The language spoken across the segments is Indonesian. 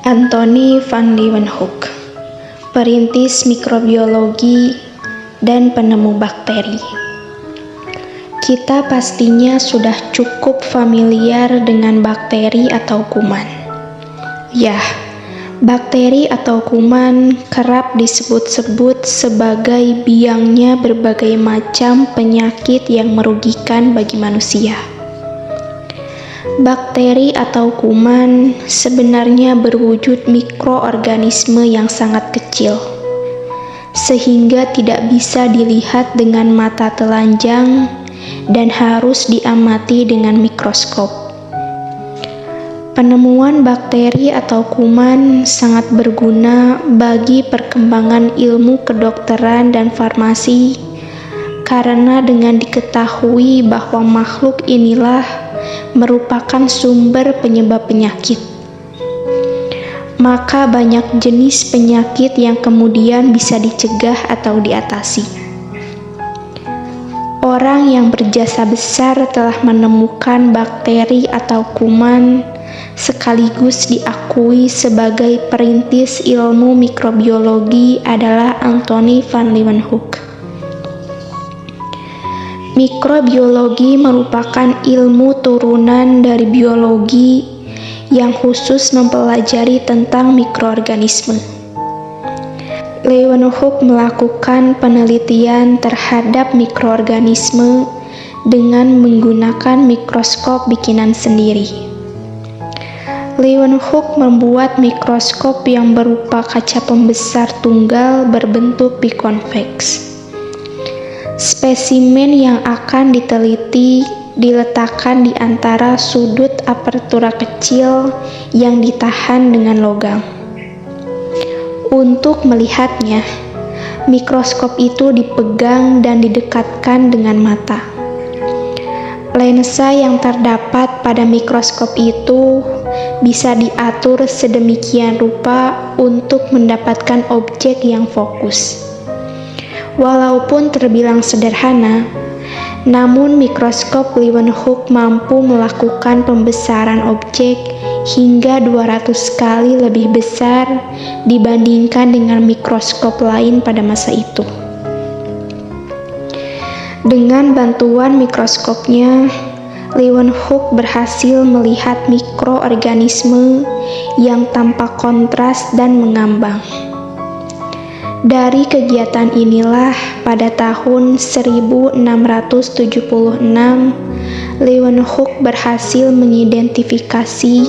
Antony van Leeuwenhoek, perintis mikrobiologi dan penemu bakteri. Kita pastinya sudah cukup familiar dengan bakteri atau kuman. Ya, bakteri atau kuman kerap disebut-sebut sebagai biangnya berbagai macam penyakit yang merugikan bagi manusia. Bakteri atau kuman sebenarnya berwujud mikroorganisme yang sangat kecil, sehingga tidak bisa dilihat dengan mata telanjang dan harus diamati dengan mikroskop. Penemuan bakteri atau kuman sangat berguna bagi perkembangan ilmu kedokteran dan farmasi, karena dengan diketahui bahwa makhluk inilah merupakan sumber penyebab penyakit, maka banyak jenis penyakit yang kemudian bisa dicegah atau diatasi. Orang yang berjasa besar telah menemukan bakteri atau kuman sekaligus diakui sebagai perintis ilmu mikrobiologi adalah Antony van Leeuwenhoek. Mikrobiologi merupakan ilmu turunan dari biologi yang khusus mempelajari tentang mikroorganisme. Leeuwenhoek melakukan penelitian terhadap mikroorganisme dengan menggunakan mikroskop bikinan sendiri. Leeuwenhoek membuat mikroskop yang berupa kaca pembesar tunggal berbentuk bikonveks. Spesimen yang akan diteliti diletakkan di antara sudut apertura kecil yang ditahan dengan logam. Untuk melihatnya, mikroskop itu dipegang dan didekatkan dengan mata. Lensa yang terdapat pada mikroskop itu bisa diatur sedemikian rupa untuk mendapatkan objek yang fokus. Walaupun terbilang sederhana, namun mikroskop Leeuwenhoek mampu melakukan pembesaran objek hingga 200 kali lebih besar dibandingkan dengan mikroskop lain pada masa itu. Dengan bantuan mikroskopnya, Leeuwenhoek berhasil melihat mikroorganisme yang tampak kontras dan mengambang. Dari kegiatan inilah, pada tahun 1676, Leeuwenhoek berhasil mengidentifikasi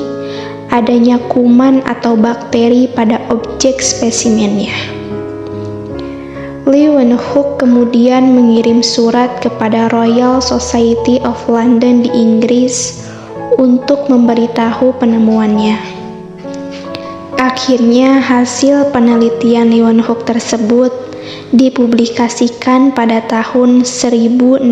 adanya kuman atau bakteri pada objek spesimennya. Leeuwenhoek kemudian mengirim surat kepada Royal Society of London di Inggris untuk memberitahu penemuannya. Akhirnya hasil penelitian Leeuwenhoek tersebut dipublikasikan pada tahun 1684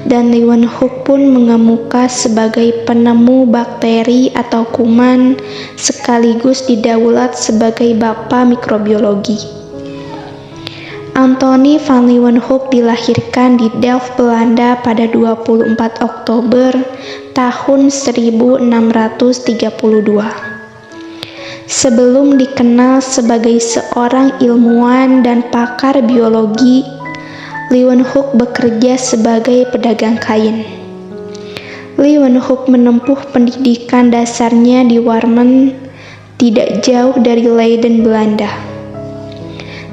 dan Leeuwenhoek pun mengemuka sebagai penemu bakteri atau kuman sekaligus didaulat sebagai bapa mikrobiologi. Antony van Leeuwenhoek dilahirkan di Delft, Belanda pada 24 Oktober tahun 1632. Sebelum dikenal sebagai seorang ilmuwan dan pakar biologi, Leeuwenhoek bekerja sebagai pedagang kain. Leeuwenhoek menempuh pendidikan dasarnya di Warmen, tidak jauh dari Leiden, Belanda.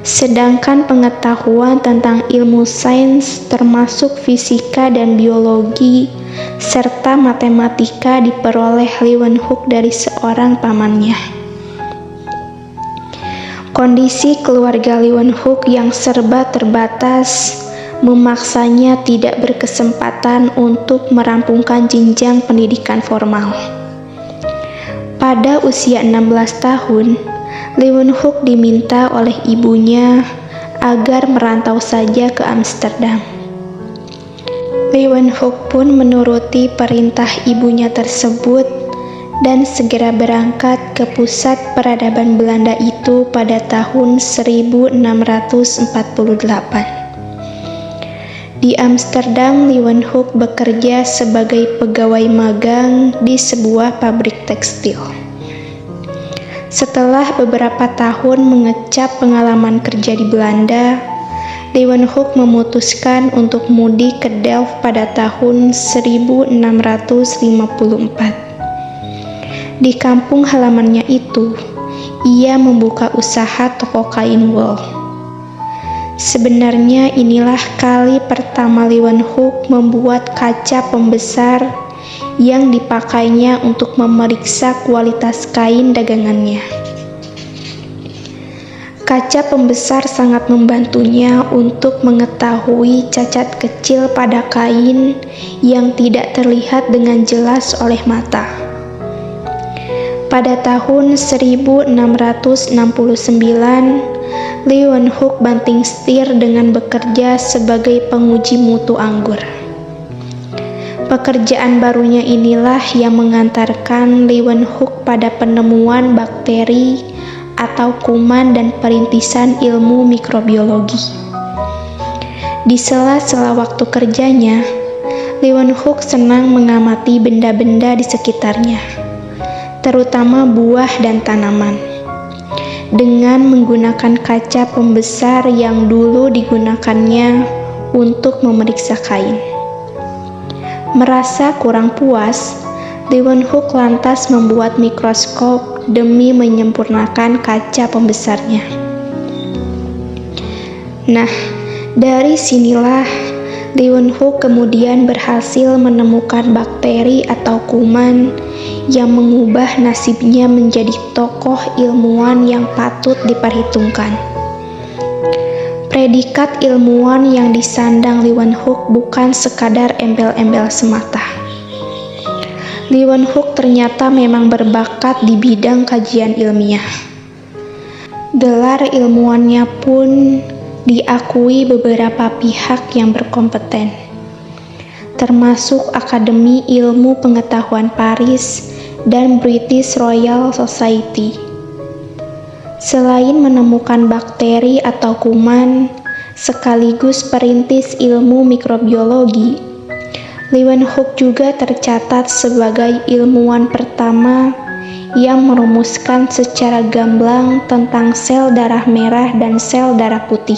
Sedangkan pengetahuan tentang ilmu sains termasuk fisika dan biologi serta matematika diperoleh Leeuwenhoek dari seorang pamannya. Kondisi keluarga Leeuwenhoek yang serba terbatas memaksanya tidak berkesempatan untuk merampungkan jenjang pendidikan formal. Pada usia 16 tahun, Leeuwenhoek diminta oleh ibunya agar merantau saja ke Amsterdam. Leeuwenhoek pun menuruti perintah ibunya tersebut dan segera berangkat ke pusat peradaban Belanda itu pada tahun 1648. Di Amsterdam, Leeuwenhoek bekerja sebagai pegawai magang di sebuah pabrik tekstil. Setelah beberapa tahun mengecap pengalaman kerja di Belanda, Leeuwenhoek memutuskan untuk mudik ke Delft pada tahun 1654. Di kampung halamannya itu, ia membuka usaha toko kain wol. Sebenarnya inilah kali pertama Leeuwenhoek membuat kaca pembesar yang dipakainya untuk memeriksa kualitas kain dagangannya. Kaca pembesar sangat membantunya untuk mengetahui cacat kecil pada kain yang tidak terlihat dengan jelas oleh mata. Pada tahun 1669, Leeuwenhoek banting setir dengan bekerja sebagai penguji mutu anggur. Pekerjaan barunya inilah yang mengantarkan Leeuwenhoek pada penemuan bakteri atau kuman dan perintisan ilmu mikrobiologi. Di sela-sela waktu kerjanya, Leeuwenhoek senang mengamati benda-benda di sekitarnya, terutama buah dan tanaman, dengan menggunakan kaca pembesar yang dulu digunakannya untuk memeriksa kain. Merasa kurang puas, Leeuwenhoek lantas membuat mikroskop demi menyempurnakan kaca pembesarnya. Nah, dari sinilah Leeuwenhoek kemudian berhasil menemukan bakteri atau kuman yang mengubah nasibnya menjadi tokoh ilmuwan yang patut diperhitungkan. Predikat ilmuwan yang disandang Leeuwenhoek bukan sekadar embel-embel semata. Leeuwenhoek ternyata memang berbakat di bidang kajian ilmiah. Gelar ilmuwannya pun diakui beberapa pihak yang berkompeten, termasuk Akademi Ilmu Pengetahuan Paris dan British Royal Society. Selain menemukan bakteri atau kuman, sekaligus perintis ilmu mikrobiologi, Leeuwenhoek juga tercatat sebagai ilmuwan pertama yang merumuskan secara gamblang tentang sel darah merah dan sel darah putih.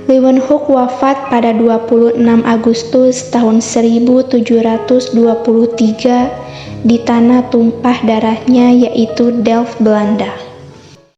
Leeuwenhoek wafat pada 26 Agustus tahun 1723 di tanah tumpah darahnya, yaitu Delft, Belanda.